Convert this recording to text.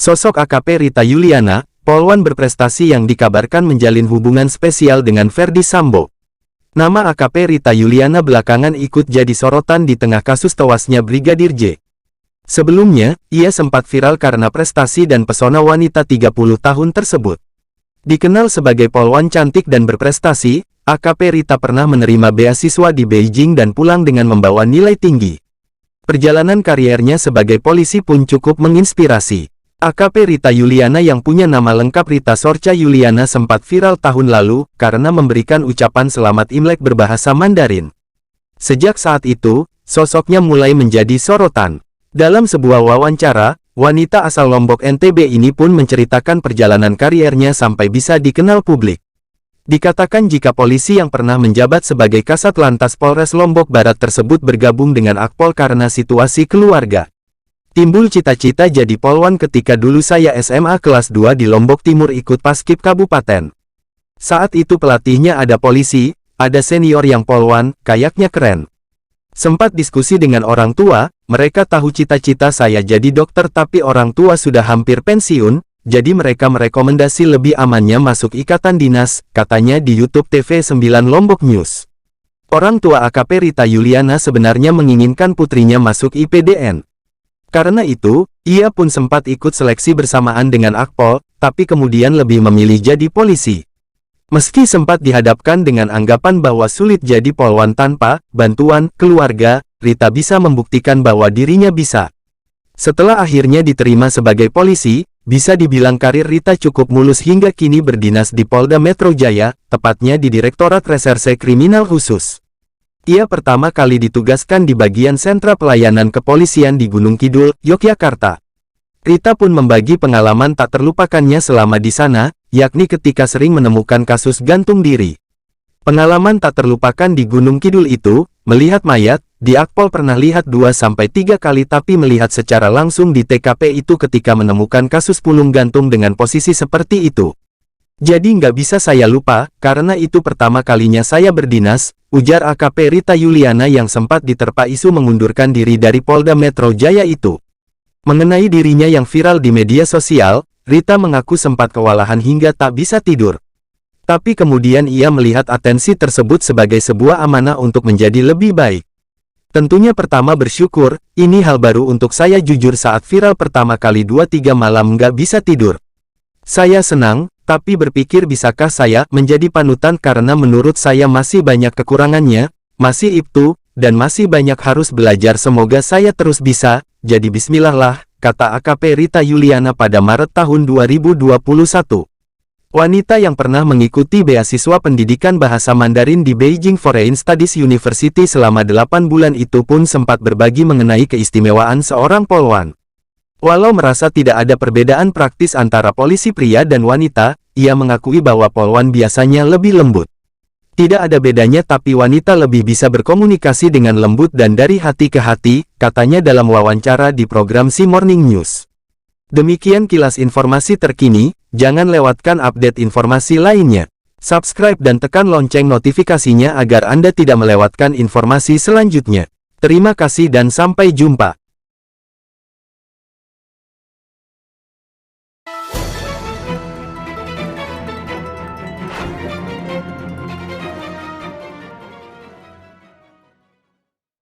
Sosok AKP Rita Yuliana, polwan berprestasi yang dikabarkan menjalin hubungan spesial dengan Ferdy Sambo. Nama AKP Rita Yuliana belakangan ikut jadi sorotan di tengah kasus tewasnya Brigadir J. Sebelumnya, ia sempat viral karena prestasi dan pesona wanita 30 tahun tersebut. Dikenal sebagai polwan cantik dan berprestasi, AKP Rita pernah menerima beasiswa di Beijing dan pulang dengan membawa nilai tinggi. Perjalanan kariernya sebagai polisi pun cukup menginspirasi. AKP Rita Yuliana yang punya nama lengkap Rita Sorcha Yuliana sempat viral tahun lalu karena memberikan ucapan selamat Imlek berbahasa Mandarin. Sejak saat itu, sosoknya mulai menjadi sorotan. Dalam sebuah wawancara, wanita asal Lombok NTB ini pun menceritakan perjalanan kariernya sampai bisa dikenal publik. Dikatakan jika polisi yang pernah menjabat sebagai Kasat Lantas Polres Lombok Barat tersebut bergabung dengan Akpol karena situasi keluarga. Timbul cita-cita jadi polwan ketika dulu saya SMA kelas 2 di Lombok Timur ikut Paskib Kabupaten. Saat itu pelatihnya ada polisi, ada senior yang polwan, kayaknya keren. Sempat diskusi dengan orang tua, mereka tahu cita-cita saya jadi dokter tapi orang tua sudah hampir pensiun, jadi mereka merekomendasi lebih amannya masuk ikatan dinas, katanya di YouTube TV 9 Lombok News. Orang tua AKP Rita Yuliana sebenarnya menginginkan putrinya masuk IPDN. Karena itu, ia pun sempat ikut seleksi bersamaan dengan Akpol, tapi kemudian lebih memilih jadi polisi. Meski sempat dihadapkan dengan anggapan bahwa sulit jadi polwan tanpa bantuan keluarga, Rita bisa membuktikan bahwa dirinya bisa. Setelah akhirnya diterima sebagai polisi, bisa dibilang karir Rita cukup mulus hingga kini berdinas di Polda Metro Jaya, tepatnya di Direktorat Reserse Kriminal Khusus. Ia pertama kali ditugaskan di bagian sentra pelayanan kepolisian di Gunung Kidul, Yogyakarta. Rita pun membagi pengalaman tak terlupakannya selama di sana, yakni ketika sering menemukan kasus gantung diri. Pengalaman tak terlupakan di Gunung Kidul itu, melihat mayat, di Akpol pernah lihat 2-3 kali tapi melihat secara langsung di TKP itu ketika menemukan kasus pulung gantung dengan posisi seperti itu. Jadi nggak bisa saya lupa, karena itu pertama kalinya saya berdinas, ujar AKP Rita Yuliana yang sempat diterpa isu mengundurkan diri dari Polda Metro Jaya itu. Mengenai dirinya yang viral di media sosial, Rita mengaku sempat kewalahan hingga tak bisa tidur. Tapi kemudian ia melihat atensi tersebut sebagai sebuah amanah untuk menjadi lebih baik. Tentunya pertama bersyukur, ini hal baru untuk saya jujur saat viral pertama kali 2-3 malam nggak bisa tidur. Saya senang, tapi berpikir bisakah saya menjadi panutan karena menurut saya masih banyak kekurangannya, masih ibtu, dan masih banyak harus belajar semoga saya terus bisa, jadi bismillah lah, kata AKP Rita Yuliana pada Maret tahun 2021. Wanita yang pernah mengikuti beasiswa pendidikan bahasa Mandarin di Beijing Foreign Studies University selama 8 bulan itu pun sempat berbagi mengenai keistimewaan seorang polwan. Walau merasa tidak ada perbedaan praktis antara polisi pria dan wanita, ia mengakui bahwa polwan biasanya lebih lembut. Tidak ada bedanya tapi wanita lebih bisa berkomunikasi dengan lembut dan dari hati ke hati, katanya dalam wawancara di program Si Morning News. Demikian kilas informasi terkini, jangan lewatkan update informasi lainnya. Subscribe dan tekan lonceng notifikasinya agar Anda tidak melewatkan informasi selanjutnya. Terima kasih dan sampai jumpa.